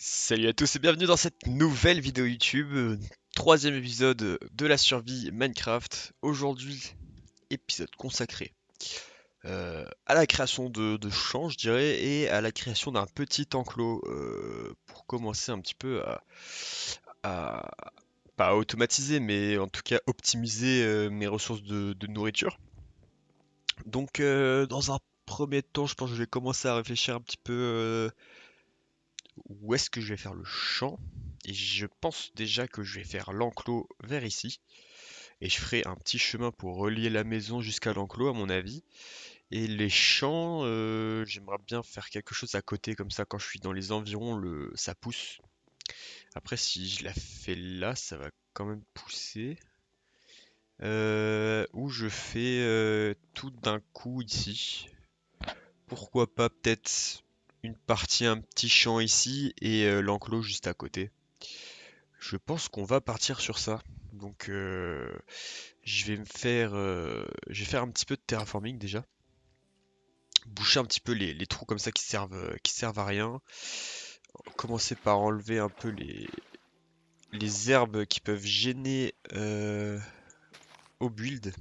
Salut à tous et bienvenue dans cette nouvelle vidéo YouTube, troisième épisode de la survie Minecraft. Aujourd'hui, épisode consacré à la création de champs, je dirais, et à la création d'un petit enclos pour commencer un petit peu à- pas à automatiser, mais en tout cas optimiser mes ressources de nourriture. Donc, dans un premier temps, je pense que je vais commencer à réfléchir un petit peu où est-ce que je vais faire le champ. Et je pense déjà que je vais faire l'enclos vers ici. Et je ferai un petit chemin pour relier la maison jusqu'à l'enclos, à mon avis. Et les champs, j'aimerais bien faire quelque chose à côté, comme ça, quand je suis dans les environs, ça pousse. Après, si je la fais là, ça va quand même pousser. Ou je fais tout d'un coup ici. Pourquoi pas peut-être une partie, un petit champ ici et l'enclos juste à côté. Je pense qu'on va partir sur ça. Donc je vais faire un petit peu de terraforming déjà. Boucher un petit peu les trous comme ça qui servent à rien. Commencer par enlever un peu les herbes qui peuvent gêner au build.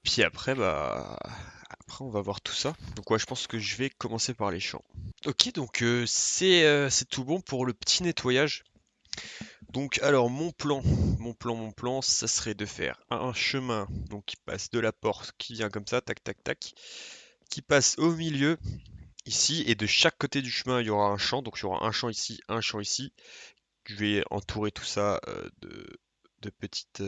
Puis après, après on va voir tout ça. Donc ouais, je pense que je vais commencer par les champs. Ok, donc c'est tout bon pour le petit nettoyage. Donc, alors, mon plan, ça serait de faire un chemin, donc qui passe de la porte, qui vient comme ça, tac, tac, tac, qui passe au milieu, ici, et de chaque côté du chemin, il y aura un champ, donc il y aura un champ ici, un champ ici. Je vais entourer tout ça de petites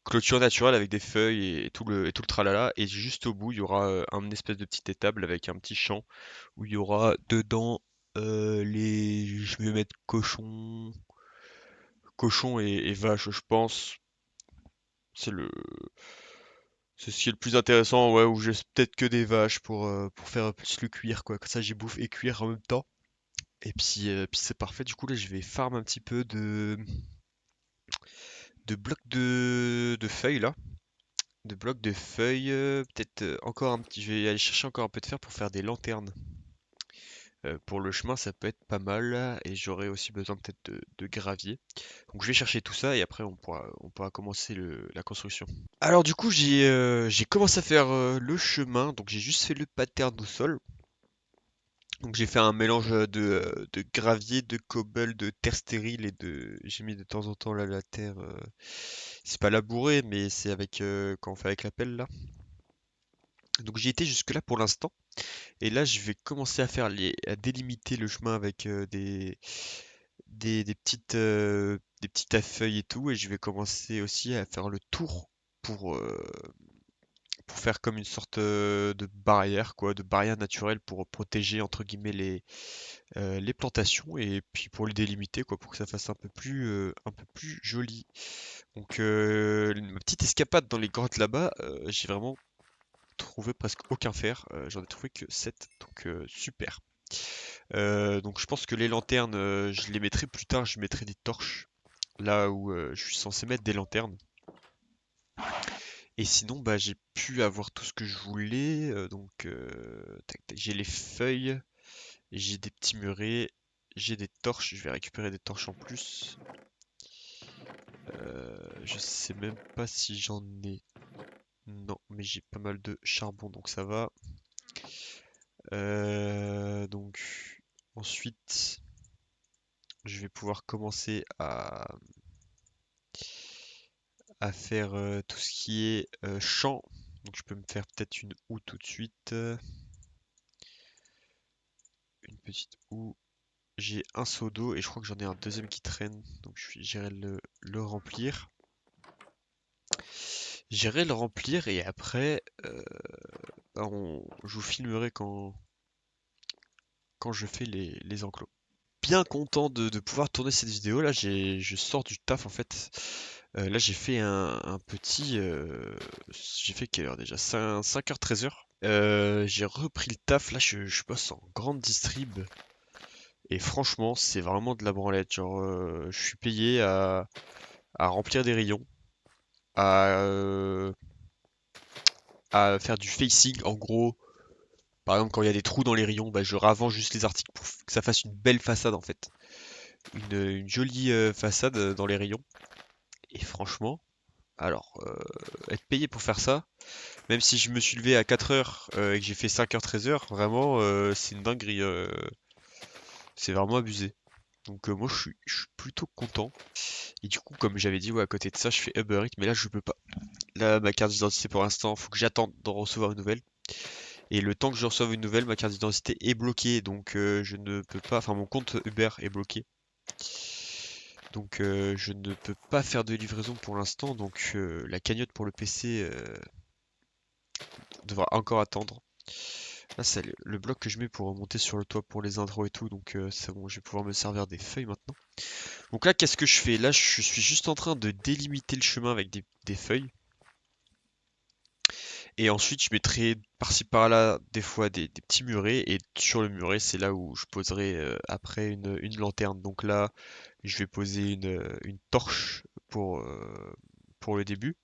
clôtures naturelles avec des feuilles et tout le tralala. Et juste au bout, il y aura un espèce de petite étable avec un petit champ où il y aura dedans je vais mettre cochon et vache, je pense. C'est le, c'est ce qui est le plus intéressant, ouais, où j'ai peut-être que des vaches pour faire plus le cuir, quoi. Comme ça, j'ai bouffe et cuir en même temps. Et puis c'est parfait. Du coup, là, je vais farm un petit peu de blocs de feuilles, là. De blocs de feuilles. Peut-être encore un petit. Je vais aller chercher encore un peu de fer pour faire des lanternes. Pour le chemin, ça peut être pas mal. Et j'aurai aussi besoin peut-être de gravier. Donc je vais chercher tout ça et après on pourra commencer la construction. Alors du coup j'ai commencé à faire le chemin, donc j'ai juste fait le pattern au sol. Donc j'ai fait un mélange de gravier, de cobble, de terre stérile et j'ai mis de temps en temps là la terre. C'est pas labouré mais c'est avec quand on fait avec la pelle là. Donc j'y étais jusque là pour l'instant. Et là je vais commencer à délimiter le chemin avec des petites à feuilles et tout, et je vais commencer aussi à faire le tour pour, euh, pour faire comme une sorte de barrière, quoi, de barrière naturelle pour protéger entre guillemets les plantations et puis pour les délimiter, quoi, pour que ça fasse un peu plus joli. Donc ma petite escapade dans les grottes là-bas, j'ai vraiment trouvé presque aucun fer, j'en ai trouvé que 7, donc super. Donc je pense que les lanternes, je les mettrai plus tard, je mettrai des torches là où je suis censé mettre des lanternes. Et sinon, bah, j'ai pu avoir tout ce que je voulais. Donc, tac, tac, j'ai les feuilles, j'ai des petits murets, j'ai des torches. Je vais récupérer des torches en plus. Je sais même pas si j'en ai. Non, mais j'ai pas mal de charbon, donc ça va. Donc, ensuite, je vais pouvoir commencer à faire tout ce qui est champ. Donc je peux me faire peut-être une houe tout de suite. Une petite houe. J'ai un seau d'eau et je crois que j'en ai un deuxième qui traîne. Donc j'irai le remplir. J'irai le remplir et après je vous filmerai quand je fais les enclos. Bien content de pouvoir tourner cette vidéo là, je sors du taf en fait. Là j'ai fait un petit j'ai fait quelle heure déjà? 5h 13h. J'ai repris le taf, là je bosse en grande distrib et franchement c'est vraiment de la branlette. Genre je suis payé à remplir des rayons, à, euh, à faire du facing en gros, Par exemple, quand il y a des trous dans les rayons, bah, je ravance juste les articles pour que ça fasse une belle façade en fait. Une jolie façade dans les rayons. Et franchement, alors, être payé pour faire ça, même si je me suis levé à 4 heures et que j'ai fait 5 heures, 13 heures, vraiment, c'est une dinguerie. C'est vraiment abusé. Donc moi je suis plutôt content. Et du coup, comme j'avais dit, ouais, à côté de ça, je fais Uber Eats, mais là je peux pas. Là, ma carte d'identité pour l'instant, faut que j'attende d'en recevoir une nouvelle. Et le temps que je reçoive une nouvelle, ma carte d'identité est bloquée, donc je ne peux pas. Enfin, mon compte Uber est bloqué. Donc je ne peux pas faire de livraison pour l'instant, donc la cagnotte pour le PC devra encore attendre. Là, c'est le bloc que je mets pour remonter sur le toit pour les intros et tout, donc c'est bon, je vais pouvoir me servir des feuilles maintenant. Donc là, qu'est-ce que je fais? Là, je suis juste en train de délimiter le chemin avec des feuilles. Et ensuite, je mettrai par-ci par-là des fois des petits murets. Et sur le muret, c'est là où je poserai après une lanterne. Donc là, je vais poser une torche pour le début.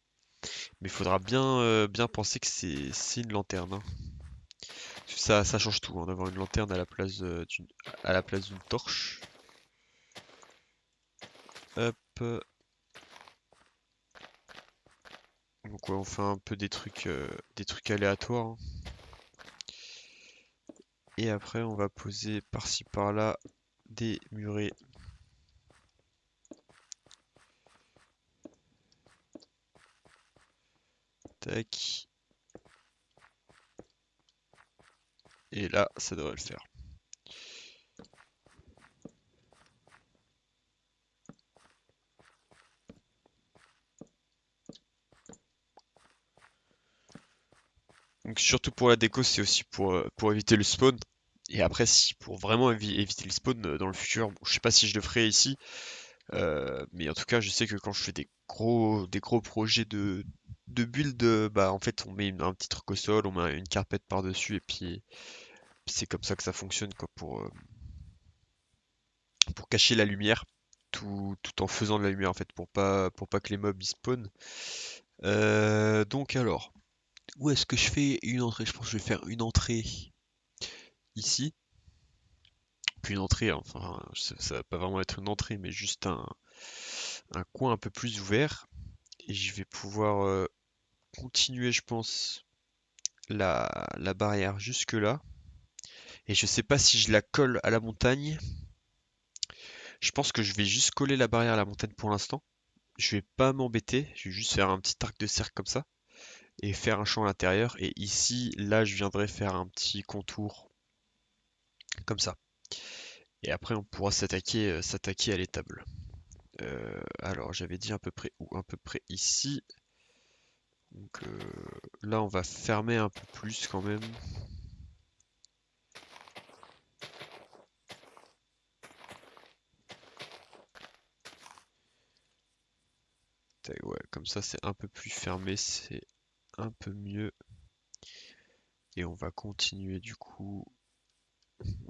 Mais il faudra bien penser que c'est une lanterne, hein. Parce que ça change tout, hein, d'avoir une lanterne à la place d'une torche. Hop. Donc ouais, on fait un peu des trucs aléatoires, hein. Et après, on va poser par-ci par-là des murets. Tac. Et là, ça devrait le faire. Donc surtout pour la déco, c'est aussi pour éviter le spawn. Et après, si pour vraiment éviter le spawn dans le futur, bon, je sais pas si je le ferai ici, mais en tout cas, je sais que quand je fais des gros projets de build, bah en fait, on met un petit truc au sol, on met une carpette par-dessus, et puis c'est comme ça que ça fonctionne, quoi, pour cacher la lumière, tout en faisant de la lumière, en fait, pour pas que les mobs ils spawnent. Donc alors, où est-ce que je fais une entrée? Je pense que je vais faire une entrée ici. Puis une entrée, hein, enfin, ça va pas vraiment être une entrée, mais juste un coin un peu plus ouvert. Et je vais pouvoir continuer, je pense, la barrière jusque là. Et je sais pas si je la colle à la montagne. Je pense que je vais juste coller la barrière à la montagne pour l'instant. Je vais pas m'embêter, je vais juste faire un petit arc de cercle comme ça et faire un champ à l'intérieur. Et ici, là, je viendrai faire un petit contour comme ça. Et après, on pourra s'attaquer à l'étable. Alors, j'avais dit à peu près où? À peu près ici. Donc là, on va fermer un peu plus quand même. Ouais, comme ça, c'est un peu plus fermé, c'est un peu mieux. Et on va continuer du coup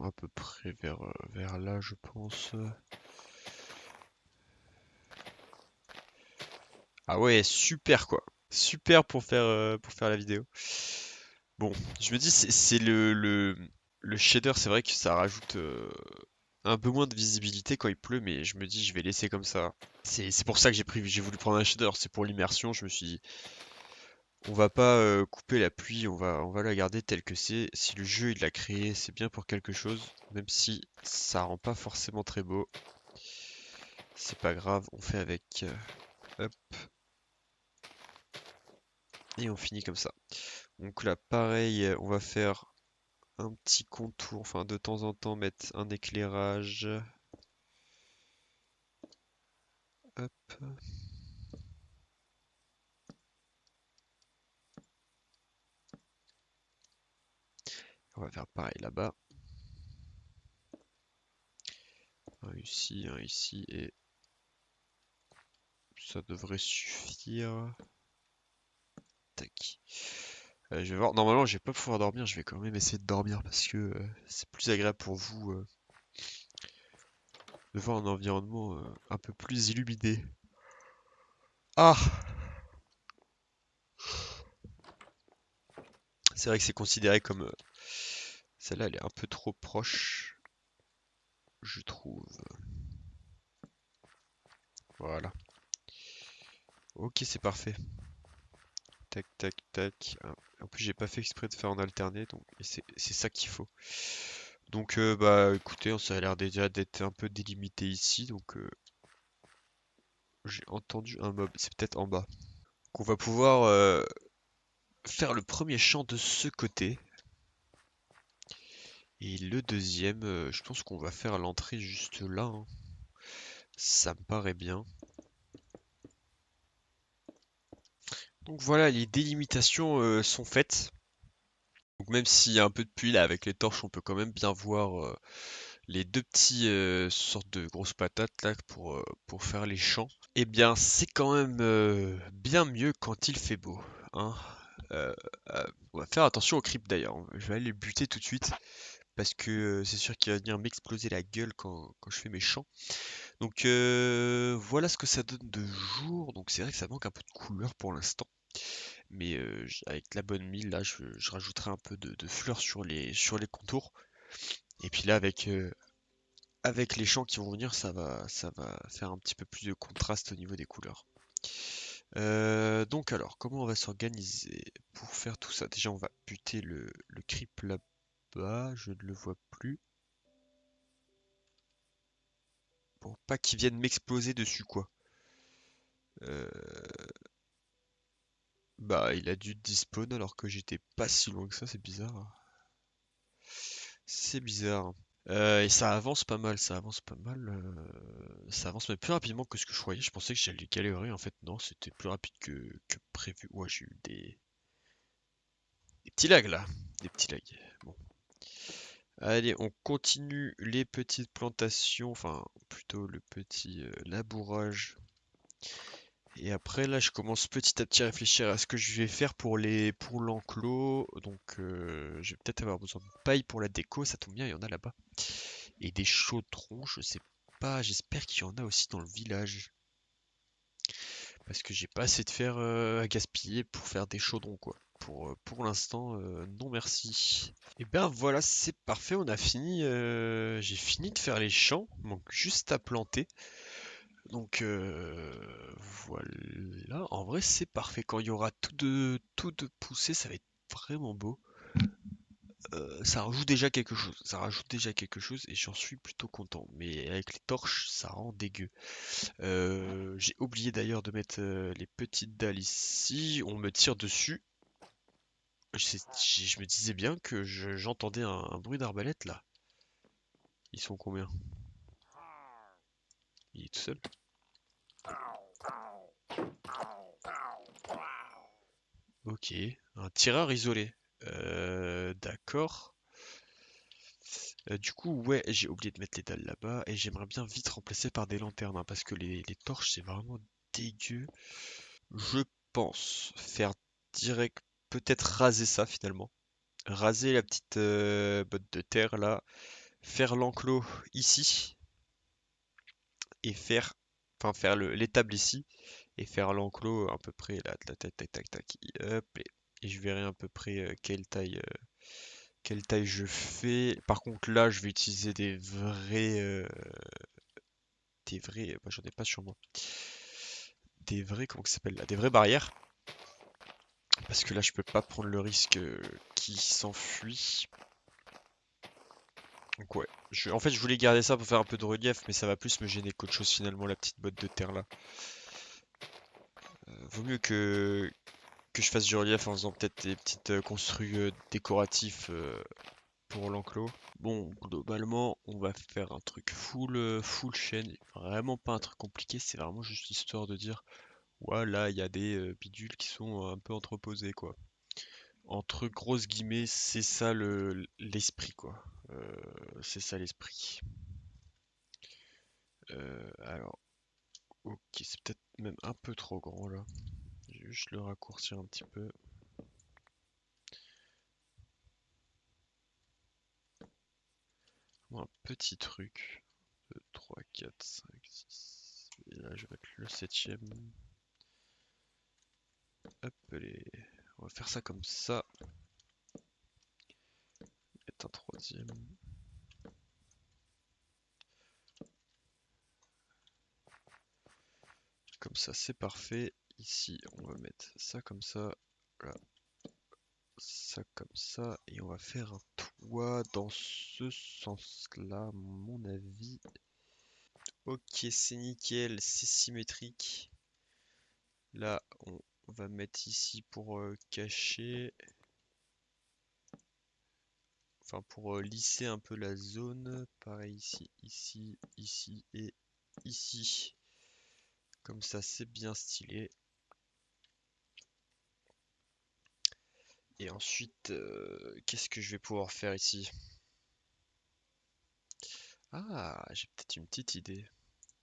à peu près vers là, je pense. Ah ouais, super quoi. Super pour faire la vidéo. Bon, je me dis, c'est le shader, c'est vrai que ça rajoute un peu moins de visibilité quand il pleut, mais je me dis, je vais laisser comme ça. C'est pour ça que j'ai voulu prendre un shader, c'est pour l'immersion. Je me suis dit, on va pas couper la pluie, on va la garder telle que c'est. Si le jeu il l'a créé, c'est bien pour quelque chose, même si ça rend pas forcément très beau. C'est pas grave, on fait avec. Hop, et on finit comme ça. Donc là, pareil, on va faire un petit contour, enfin de temps en temps mettre un éclairage. Hop. On va faire pareil là-bas. Un ici, et ça devrait suffire. Tac. Je vais voir. Normalement, je vais pas pouvoir dormir. Je vais quand même essayer de dormir parce que c'est plus agréable pour vous de voir un environnement un peu plus illuminé. Ah! C'est vrai que c'est considéré Celle-là, elle est un peu trop proche, je trouve. Voilà. Ok, c'est parfait. Tac, tac, tac. Ah, en plus, j'ai pas fait exprès de faire en alterné, donc et c'est ça qu'il faut. Donc, bah, écoutez, ça a l'air déjà d'être un peu délimité ici, donc j'ai entendu un mob. C'est peut-être en bas. Donc, on va pouvoir faire le premier champ de ce côté. Et le deuxième, je pense qu'on va faire l'entrée juste là, hein. Ça me paraît bien. Donc voilà, les délimitations sont faites. Donc même s'il y a un peu de pluie là avec les torches, on peut quand même bien voir les deux petits sortes de grosses patates là pour faire les champs. Eh bien, c'est quand même bien mieux quand il fait beau, hein. Euh, on va faire attention aux creeps d'ailleurs. Je vais aller les buter tout de suite parce que c'est sûr qu'il va venir m'exploser la gueule quand je fais mes champs. Donc voilà ce que ça donne de jour. Donc c'est vrai que ça manque un peu de couleur pour l'instant. Mais avec la bonne mine, là, je rajouterai un peu de fleurs sur les contours. Et puis là, avec les champs qui vont venir, ça va faire un petit peu plus de contraste au niveau des couleurs. Donc alors, comment on va s'organiser pour faire tout ça? Déjà, on va buter le creep là-bas. Je ne le vois plus. Pour pas qu'il vienne m'exploser dessus, quoi. Euh, Bah, il a dû despawn alors que j'étais pas si loin que ça, c'est bizarre. C'est bizarre. Et ça avance pas mal, ça avance pas mal. Ça avance même plus rapidement que ce que je croyais. Je pensais que j'allais galérer. En fait, non, c'était plus rapide que prévu. Ouais, j'ai eu des petits lags là. Des petits lags. Bon. Allez, on continue les petites plantations. Enfin, plutôt le petit labourage. Et après, là, je commence petit à petit à réfléchir à ce que je vais faire pour l'enclos. Donc, je vais peut-être avoir besoin de paille pour la déco. Ça tombe bien, il y en a là-bas. Et des chaudrons, je sais pas, j'espère qu'il y en a aussi dans le village. Parce que j'ai pas assez de fer à gaspiller pour faire des chaudrons, quoi. Pour l'instant, non merci. Et ben voilà, c'est parfait, on a fini. J'ai fini de faire les champs, il manque juste à planter. Donc voilà, en vrai c'est parfait. Quand il y aura tout de poussé, ça va être vraiment beau. Ça rajoute déjà quelque chose, ça rajoute déjà quelque chose et j'en suis plutôt content. Mais avec les torches, ça rend dégueu. J'ai oublié d'ailleurs de mettre les petites dalles ici. On me tire dessus. Je me disais bien que j'entendais un bruit d'arbalète là. Ils sont combien? Il est tout seul? Ok, un tireur isolé. D'accord. Du coup, ouais, j'ai oublié de mettre les dalles là-bas et j'aimerais bien vite remplacer par des lanternes, hein, parce que les torches c'est vraiment dégueu. Je pense faire direct, peut-être raser ça finalement. Raser la petite botte de terre là, faire l'enclos ici et faire l'étable ici et faire l'enclos à peu près là, tac tac tac tac tac, hop, et je verrai à peu près quelle taille je fais. Par contre là, je vais utiliser bah, j'en ai pas sur moi, comment ça s'appelle là, des vraies barrières, parce que là je peux pas prendre le risque qu'il s'enfuit. Donc ouais, en fait je voulais garder ça pour faire un peu de relief, mais ça va plus me gêner qu'autre chose finalement la petite botte de terre là. Vaut mieux que je fasse du relief en faisant peut-être des petites construits décoratifs pour l'enclos. Bon, globalement, on va faire un truc full chaîne, vraiment pas un truc compliqué, c'est vraiment juste histoire de dire, voilà, il y a des bidules qui sont un peu entreposés quoi. Entre grosses guillemets, c'est ça l'esprit quoi. C'est ça l'esprit. Alors, ok, c'est peut-être même un peu trop grand là. Je vais juste le raccourcir un petit peu. Un petit truc. 2, 3, 4, 5, 6. Et là, je vais mettre le septième. Hop, allez. On va faire ça comme ça. mettre un troisième. Comme ça, c'est parfait. Ici, on va mettre ça comme ça. Là, ça comme ça. Et on va faire un toit dans ce sens-là, à mon avis. Ok, c'est nickel, c'est symétrique. Là, on va mettre ici pour cacher. Enfin, pour lisser un peu la zone. Pareil ici, ici, ici et ici. Comme ça, c'est bien stylé. Et ensuite, qu'est-ce que je vais pouvoir faire ici? Ah, j'ai peut-être une petite idée.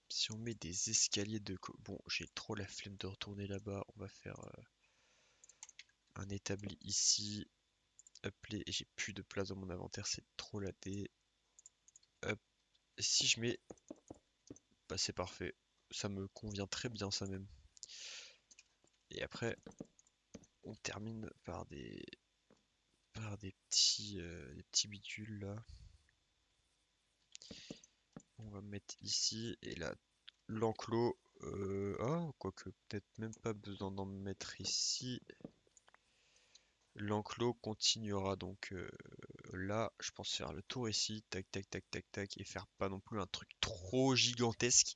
Si on met des escaliers de... Bon, j'ai trop la flemme de retourner là-bas. On va faire un établi ici. Hop, j'ai plus de place dans mon inventaire, c'est trop la dé. Hop, et si je mets... Bah c'est parfait. Ça me convient très bien ça même. Et après, on termine par des petits bidules là. On va mettre ici et là l'enclos. Oh, quoique peut-être même pas besoin d'en mettre ici. L'enclos continuera donc là, je pense faire le tour ici, tac tac tac tac tac, et faire pas non plus un truc trop gigantesque.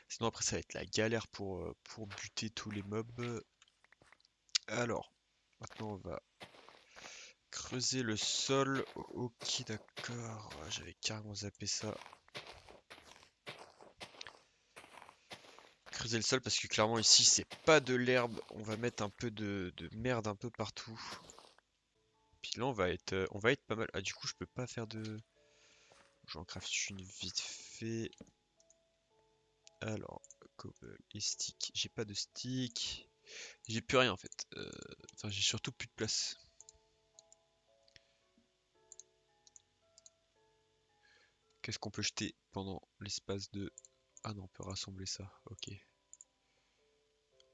Sinon après ça va être la galère pour buter tous les mobs. Alors, maintenant on va creuser le sol. Ok d'accord, j'avais carrément zappé ça. Creuser le sol parce que clairement ici c'est pas de l'herbe. On va mettre un peu de merde un peu partout. Puis là on va être pas mal. Ah du coup je peux pas faire de... J'en craft une vite fait. Alors, cobble et stick. J'ai pas de stick. J'ai plus rien en fait. Enfin, j'ai surtout plus de place. Qu'est-ce qu'on peut jeter pendant l'espace de... Ah non, on peut rassembler ça. Ok.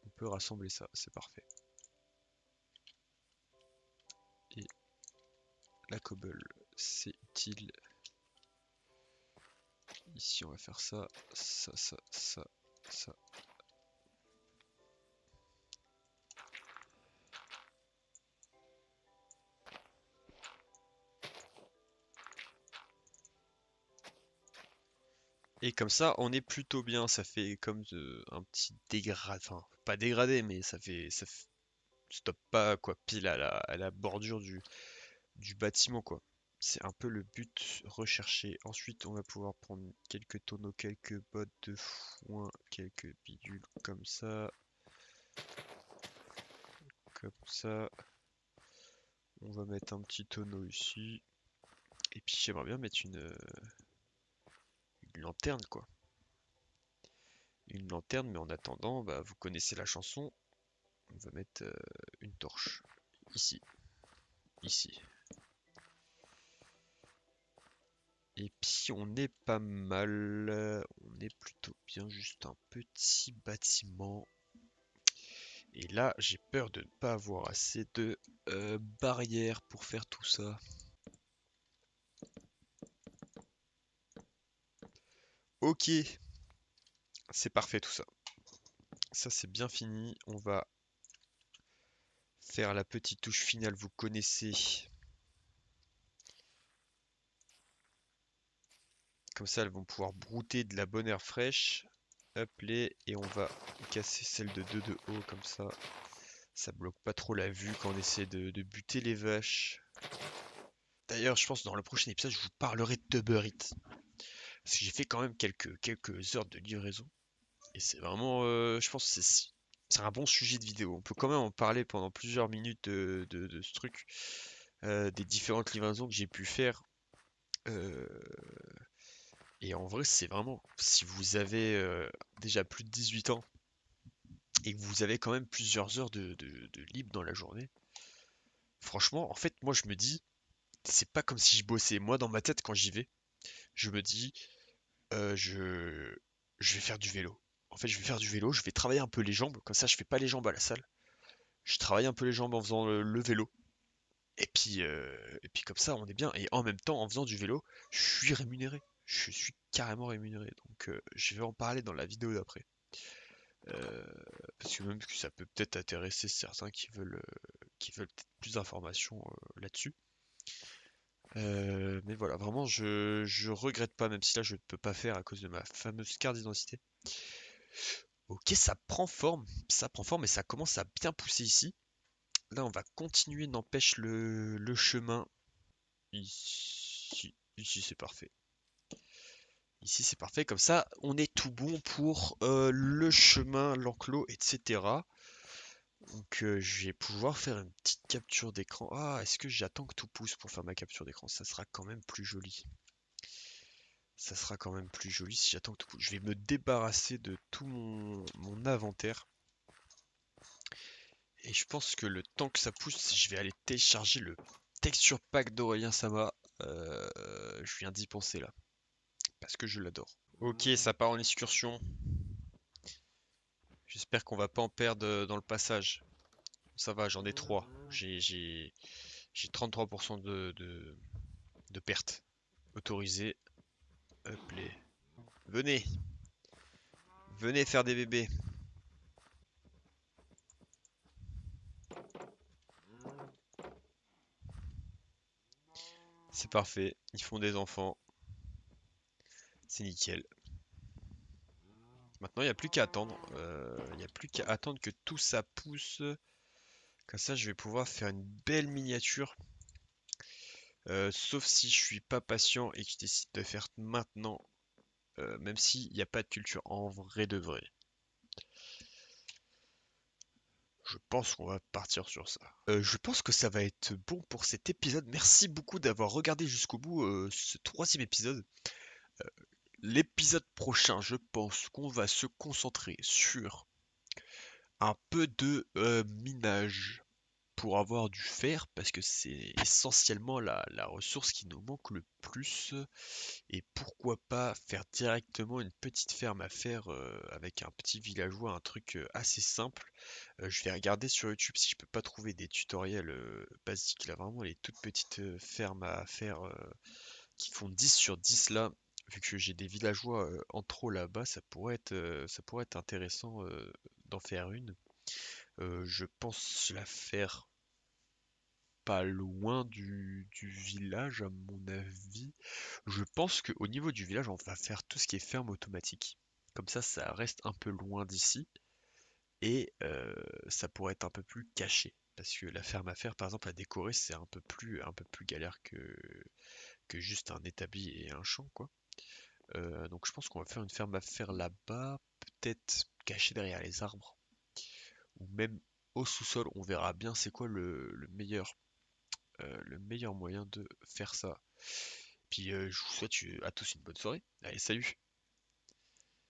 On peut rassembler ça, c'est parfait. Et la cobble, c'est utile. Ici, on va faire ça, ça, ça, ça, ça. Et comme ça, on est plutôt bien. Ça fait comme un petit dégradé. Enfin, pas dégradé, mais stop pas quoi, pile à la bordure du bâtiment quoi. C'est un peu le but recherché. Ensuite, on va pouvoir prendre quelques tonneaux, quelques bottes de foin, quelques bidules comme ça. Comme ça. On va mettre un petit tonneau ici. Et puis j'aimerais bien mettre une lanterne quoi. Une lanterne, mais en attendant, bah, vous connaissez la chanson. On va mettre une torche. Ici. Ici. Et puis on est pas mal. On est plutôt bien, juste un petit bâtiment. Et là, j'ai peur de ne pas avoir assez de barrières pour faire tout ça. Ok, c'est parfait tout ça. Ça c'est bien fini. On va faire la petite touche finale, vous connaissez. Comme ça, elles vont pouvoir brouter de la bonne herbe fraîche. Hop les, et on va casser celle de 2 de haut comme ça. Ça bloque pas trop la vue quand on essaie de buter les vaches. D'ailleurs, je pense que dans le prochain épisode, je vous parlerai de Uber Eats. Parce que j'ai fait quand même quelques heures de livraison. Et c'est vraiment, je pense que c'est un bon sujet de vidéo. On peut quand même en parler pendant plusieurs minutes de ce truc, des différentes livraisons que j'ai pu faire. Euh, et en vrai, c'est vraiment, si vous avez déjà plus de 18 ans et que vous avez quand même plusieurs heures de libre dans la journée, franchement, en fait, moi je me dis, c'est pas comme si je bossais. Moi, dans ma tête, quand j'y vais, je me dis, euh, je, je vais faire du vélo. En fait, je vais faire du vélo, je vais travailler un peu les jambes, comme ça je fais pas les jambes à la salle. Je travaille un peu les jambes en faisant le vélo. Et puis comme ça, on est bien. Et en même temps, en faisant du vélo, je suis rémunéré. Je suis carrément rémunéré. Donc je vais en parler dans la vidéo d'après. Euh, Parce que même que ça peut peut-être intéresser certains qui veulent peut-être plus d'informations là-dessus. Mais voilà, vraiment, je regrette pas, même si là je ne peux pas faire à cause de ma fameuse carte d'identité. Ok, ça prend forme et ça commence à bien pousser ici. Là, on va continuer, n'empêche le chemin. Ici c'est parfait. Ici c'est parfait, comme ça on est tout bon pour le chemin, l'enclos, etc. Donc je vais pouvoir faire une petite capture d'écran. Ah, est-ce que j'attends que tout pousse pour faire ma capture d'écran? Ça sera quand même plus joli. Ça sera quand même plus joli si j'attends que tout pousse. Je vais me débarrasser de tout mon inventaire. Et je pense que le temps que ça pousse, je vais aller télécharger le texture pack d'Aurélien Sama. Je viens d'y penser là, parce que je l'adore. Ok, ça part en excursion. J'espère qu'on va pas en perdre dans le passage. Ça va, j'en ai 3. J'ai 33% de perte autorisée. Hop les. Venez, venez faire des bébés. C'est parfait, ils font des enfants. C'est nickel. Maintenant, il n'y a plus qu'à attendre. Il n'y a plus qu'à attendre que tout ça pousse. Comme ça, je vais pouvoir faire une belle miniature. Sauf si je suis pas patient et que je décide de faire maintenant. Même s'il n'y a pas de culture en vrai de vrai. Je pense qu'on va partir sur ça. Je pense que ça va être bon pour cet épisode. Merci beaucoup d'avoir regardé jusqu'au bout ce troisième épisode. L'épisode prochain, je pense qu'on va se concentrer sur un peu de minage pour avoir du fer, parce que c'est essentiellement la ressource qui nous manque le plus. Et pourquoi pas faire directement une petite ferme à faire avec un petit villageois, un truc assez simple. Je vais regarder sur YouTube si je peux pas trouver des tutoriels basiques. Là, vraiment, les toutes petites fermes à faire qui font 10 sur 10 là. Vu que j'ai des villageois en trop là-bas, ça pourrait être intéressant d'en faire une. Je pense la faire pas loin du village, à mon avis. Je pense qu'au niveau du village, on va faire tout ce qui est ferme automatique. Comme ça reste un peu loin d'ici. Et ça pourrait être un peu plus caché. Parce que la ferme à faire, par exemple, à décorer, c'est un peu plus galère que juste un établi et un champ, quoi. Donc je pense qu'on va faire une ferme à faire là-bas, peut-être cachée derrière les arbres, ou même au sous-sol, on verra bien c'est quoi le meilleur moyen de faire ça. Puis je vous souhaite à tous une bonne soirée. Allez, salut!